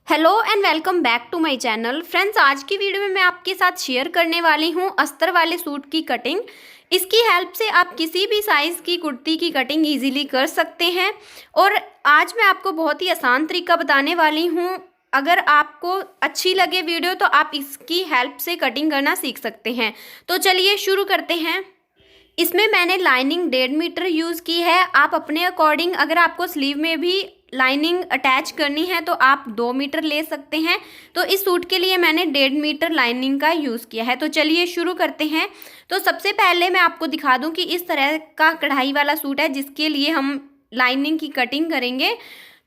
Hello and welcome back to my channel friends. आज की video में मैं आपके साथ शेयर करने वाली हूं अस्तर वाले सूट की कटिंग। इसकी हेल्प से आप किसी भी साइज़ की कुर्ती की कटिंग इजीली कर सकते हैं और आज मैं आपको बहुत ही आसान तरीका बताने वाली हूं। अगर आपको अच्छी लगे वीडियो तो आप इसकी हेल्प से कटिंग करना सीख सकते हैं। तो चलिए शुरू करते हैं। इसमें मैंने लाइनिंग 1.5 मीटर यूज़ की है। आप अपने अकॉर्डिंग अगर आपको स्लीव में भी लाइनिंग अटैच करनी है तो आप 2 मीटर ले सकते हैं। तो इस सूट के लिए मैंने 1.5 मीटर लाइनिंग का यूज़ किया है। तो चलिए शुरू करते हैं। तो सबसे पहले मैं आपको दिखा दूं कि इस तरह का कढ़ाई वाला सूट है जिसके लिए हम लाइनिंग की कटिंग करेंगे।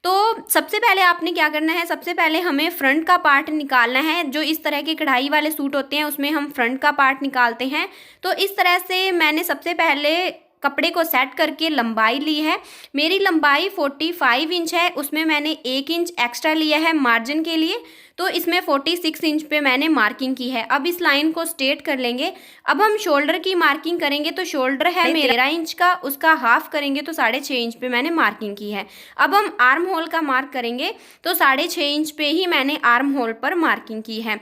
तो सबसे पहले आपने क्या करना है, सबसे पहले हमें फ्रंट का पार्ट निकालना है। जो इस तरह के कढ़ाई वाले सूट होते हैं उसमें हम फ्रंट का पार्ट निकालते हैं। तो इस तरह से मैंने सबसे पहले कपड़े को सेट करके लंबाई ली है। मेरी लंबाई 45 इंच है, उसमें मैंने 1 इंच एक्स्ट्रा लिया है मार्जिन के लिए। तो इसमें 46 इंच पे मैंने मार्किंग की है। अब इस लाइन को स्ट्रेट कर लेंगे। अब हम शोल्डर की मार्किंग करेंगे। तो शोल्डर है मेरा 13 इंच का, उसका हाफ करेंगे तो 6.5 इंच पे मैंने मार्किंग की है। अब हम आर्म होल का मार्क करेंगे तो 6.5 इंच पे ही मैंने आर्म होल पर मार्किंग की है।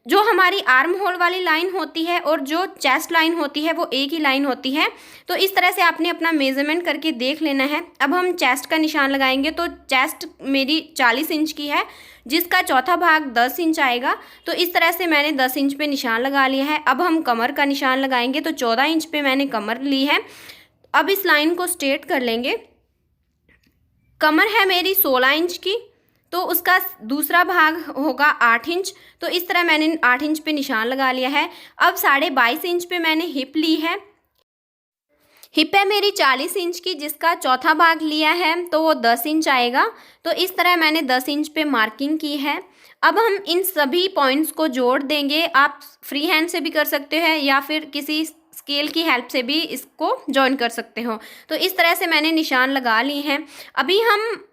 जो हमारी आर्म होल वाली लाइन होती है और जो चेस्ट लाइन होती है वो एक ही लाइन होती है। तो इस तरह से आपने अपना मेज़रमेंट करके देख लेना है। अब हम चेस्ट का निशान लगाएंगे। तो चेस्ट मेरी 40 इंच की है जिसका चौथा भाग 10 इंच आएगा। तो इस तरह से मैंने 10 इंच पे निशान लगा लिया है। अब हम कमर का निशान लगाएंगे। तो 14 इंच पे मैंने कमर ली है। अब इस लाइन को स्ट्रेट कर लेंगे। कमर है मेरी 16 इंच की, तो उसका दूसरा भाग होगा 8 इंच। तो इस तरह मैंने 8 इंच पे निशान लगा लिया है। अब 22.5 इंच पे मैंने हिप ली है। हिप है मेरी 40 इंच की जिसका चौथा भाग लिया है तो वो 10 इंच आएगा। तो इस तरह मैंने 10 इंच पे मार्किंग की है। अब हम इन सभी पॉइंट्स को जोड़ देंगे। आप फ्री हैंड से भी कर सकते हैं या फिर किसी स्केल की हेल्प से भी इसको जॉइन कर सकते हो। तो इस तरह से मैंने निशान लगा ली हैं। अभी हम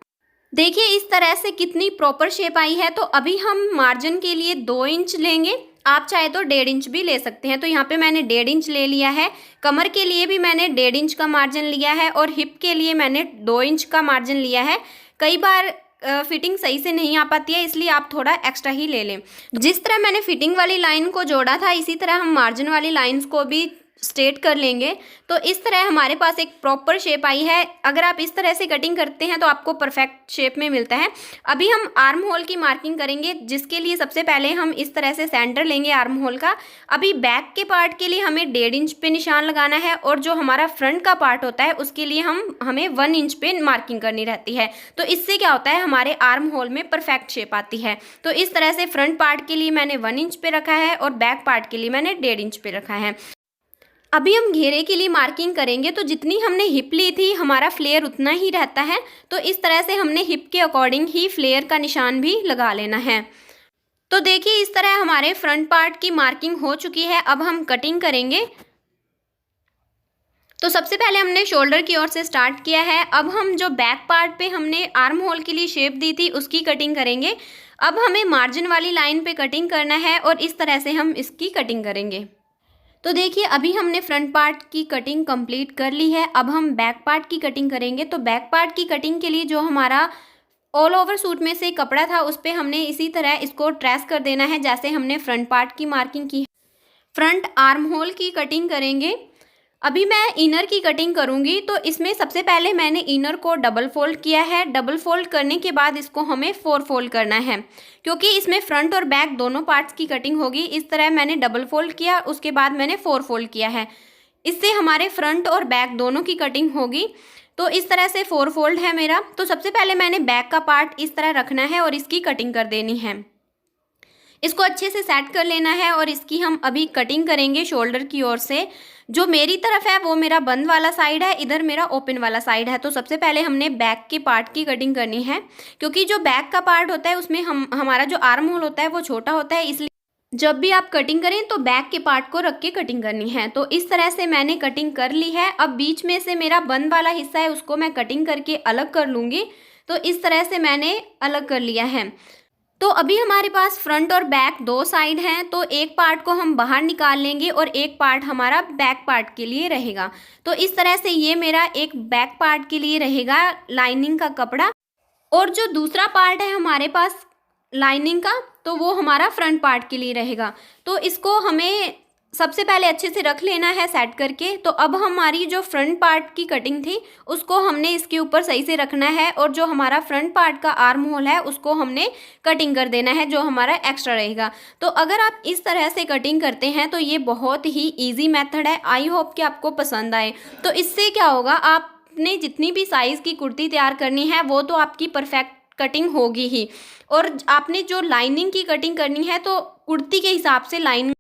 देखिए इस तरह से कितनी प्रॉपर शेप आई है। तो अभी हम मार्जिन के लिए 2 इंच लेंगे। आप चाहे तो 1.5 इंच भी ले सकते हैं। तो यहाँ पे मैंने 1.5 इंच ले लिया है। कमर के लिए भी मैंने 1.5 इंच का मार्जिन लिया है और हिप के लिए मैंने 2 इंच का मार्जिन लिया है। कई बार फिटिंग सही से नहीं आ पाती है, इसलिए आप थोड़ा एक्स्ट्रा ही ले लें। जिस तरह मैंने फिटिंग वाली लाइन को जोड़ा था इसी तरह हम मार्जिन वाली लाइंस को भी स्ट्रेट कर लेंगे। तो इस तरह हमारे पास एक प्रॉपर शेप आई है। अगर आप इस तरह से कटिंग करते हैं तो आपको परफेक्ट शेप में मिलता है। अभी हम आर्म होल की मार्किंग करेंगे जिसके लिए सबसे पहले हम इस तरह से सेंटर लेंगे आर्म होल का। अभी बैक के पार्ट के लिए हमें 1.5 इंच पे निशान लगाना है और जो हमारा फ्रंट का पार्ट होता है उसके लिए हमें 1 इंच पे मार्किंग करनी रहती है। तो इससे क्या होता है, हमारे आर्म होल में परफेक्ट शेप आती है। तो इस तरह से फ्रंट पार्ट के लिए मैंने 1 इंच पे रखा है और बैक पार्ट के लिए मैंने 1.5 इंच पे रखा है। अभी हम घेरे के लिए मार्किंग करेंगे। तो जितनी हमने हिप ली थी हमारा फ्लेयर उतना ही रहता है। तो इस तरह से हमने हिप के अकॉर्डिंग ही फ्लेयर का निशान भी लगा लेना है। तो देखिए इस तरह हमारे फ्रंट पार्ट की मार्किंग हो चुकी है। अब हम कटिंग करेंगे। तो सबसे पहले हमने शोल्डर की ओर से स्टार्ट किया है। अब हम जो बैक पार्ट पे हमने आर्म होल के लिए शेप दी थी उसकी कटिंग करेंगे। अब हमें मार्जिन वाली लाइन पे कटिंग करना है और इस तरह से हम इसकी कटिंग करेंगे। तो देखिए अभी हमने फ्रंट पार्ट की कटिंग कंप्लीट कर ली है। अब हम बैक पार्ट की कटिंग करेंगे। तो बैक पार्ट की कटिंग के लिए जो हमारा ऑल ओवर सूट में से कपड़ा था उस पर हमने इसी तरह इसको ट्रेस कर देना है जैसे हमने फ्रंट पार्ट की मार्किंग की। फ्रंट आर्म होल की कटिंग करेंगे। अभी मैं इनर की कटिंग करूंगी। तो इसमें सबसे पहले मैंने इनर को डबल फोल्ड किया है। डबल फोल्ड करने के बाद इसको हमें 4 फोल्ड करना है क्योंकि इसमें फ्रंट और बैक दोनों पार्ट्स की कटिंग होगी। इस तरह मैंने डबल फोल्ड किया, उसके बाद मैंने 4 फोल्ड किया है। इससे हमारे फ्रंट और बैक दोनों की कटिंग होगी। तो इस तरह से 4 फोल्ड है मेरा। तो सबसे पहले मैंने बैक का पार्ट इस तरह रखना है और इसकी कटिंग कर देनी है। इसको अच्छे से सेट कर लेना है और इसकी हम अभी कटिंग करेंगे शोल्डर की ओर से। जो मेरी तरफ है वो मेरा बंद वाला साइड है, इधर मेरा ओपन वाला साइड है। तो सबसे पहले हमने बैक के पार्ट की कटिंग करनी है क्योंकि जो बैक का पार्ट होता है उसमें हमारा जो आर्म होल होता है वो छोटा होता है, इसलिए जब भी आप कटिंग करें तो बैक के पार्ट को रख के कटिंग करनी है। तो इस तरह से मैंने कटिंग कर ली है। अब बीच में से मेरा बंद वाला हिस्सा है उसको मैं कटिंग करके अलग कर लूँगी। तो इस तरह से मैंने अलग कर लिया है। तो अभी हमारे पास फ्रंट और बैक 2 साइड हैं। तो एक पार्ट को हम बाहर निकाल लेंगे और एक पार्ट हमारा बैक पार्ट के लिए रहेगा। तो इस तरह से ये मेरा एक बैक पार्ट के लिए रहेगा लाइनिंग का कपड़ा। और जो दूसरा पार्ट है हमारे पास लाइनिंग का, तो वो हमारा फ्रंट पार्ट के लिए रहेगा। तो इसको हमें सबसे पहले अच्छे से रख लेना है सेट करके। तो अब हमारी जो फ्रंट पार्ट की कटिंग थी उसको हमने इसके ऊपर सही से रखना है, और जो हमारा फ्रंट पार्ट का आर्म होल है उसको हमने कटिंग कर देना है, जो हमारा एक्स्ट्रा रहेगा। तो अगर आप इस तरह से कटिंग करते हैं तो ये बहुत ही ईजी मेथड है। आई होप कि आपको पसंद आए। तो इससे क्या होगा, आपने जितनी भी साइज़ की कुर्ती तैयार करनी है वो तो आपकी परफेक्ट कटिंग होगी ही, और आपने जो लाइनिंग की कटिंग करनी है तो कुर्ती के हिसाब से लाइन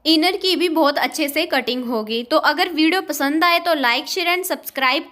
इनर की भी बहुत अच्छे से कटिंग होगी। तो अगर वीडियो पसंद आए तो लाइक शेयर एंड सब्सक्राइब